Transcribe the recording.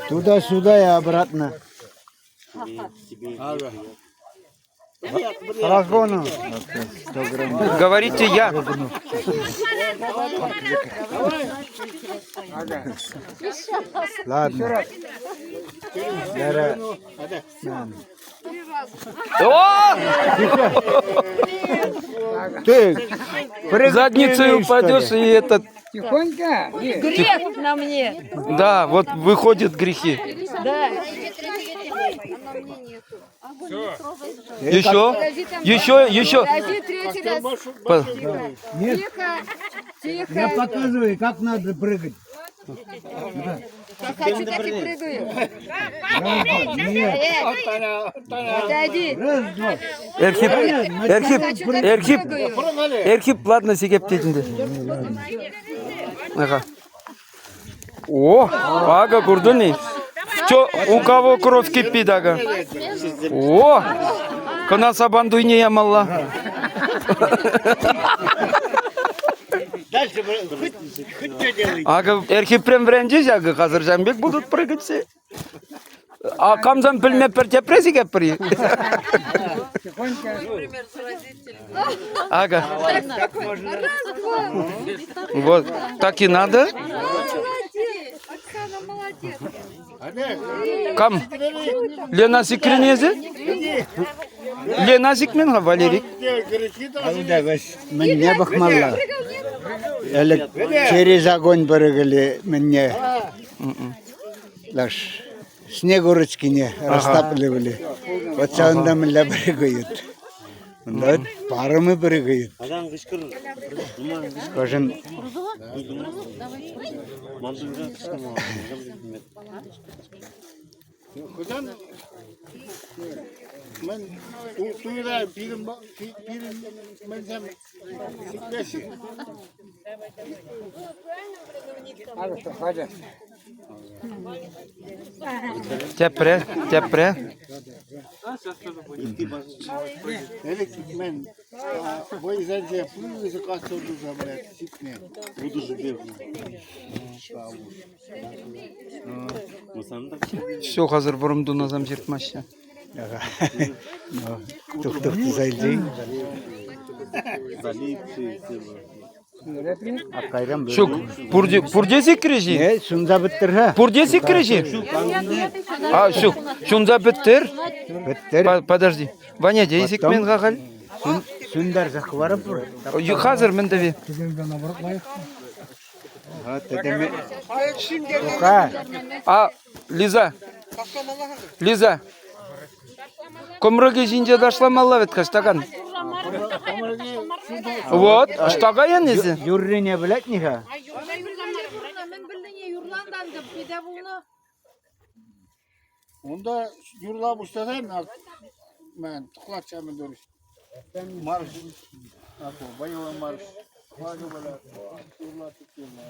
Туда-сюда и обратно. Разгону. 100 грамм. Говорите я. Ладно. О! Ты Задницей упадешь и этот... Тихонько. Грех на мне. Да, вот выходят грехи. Да. Еще? Еще? Подожди, третий раз. Нет, Тихо. я показываю, как надо прыгать. Как хочу, так и прыгаю. Нет. Подожди. Раз, два. Эрхип, ладно, сигеп тетінде. Ага. О, ага, курдуни. Что, у кого кровь кипит, ага? О, кына сабан дуйне ямалла. Дальше хоть что делай. Ага, эрхип прям вренжись, ага, қазір Жанбек будут прыгать все. А камзан пілмеп бір тепресі кеп при. Ага. Вот, так и надо. Оксана, молодец. Кам? Лена Сикринезе? Лена Сикмен, Валерий. Мне бахмалла. Через огонь прыгали мне. Лаш. Снегурочки не растапливали. Вот сюда меня прыгают. Вот парами прыгают. Скажем, Ben suyuna birim benzem sikleşi. Тепре. Dedik ben bu yüzden yapıyorum. Bizi kaçırdı zaman sikne. Budu zıbır. Все, қазір бұрымды назам жертмашся. тук-тук зайди. Акайрам Шук, пурде секрежи? не, сунда биттер ха. Пурде секрежи? А, шук, шунда біттер? Биттер. Подожди. Ваня, дейсек мен қағал? Сундар захварып бур. Қазір мен деве. Ha dedeme. Oka. А, Лиза. Комрыге жинже дашламалла бет каштаган. Вот, штага янезе. Юрри не білет ниха. Мен білдіңе юрландан деп биде бұлны. Onda yurla başlasan ben tıklatacağım dönüş. Marş. Ako bayağı marş. Hadi böyle yurla tutuyorlar.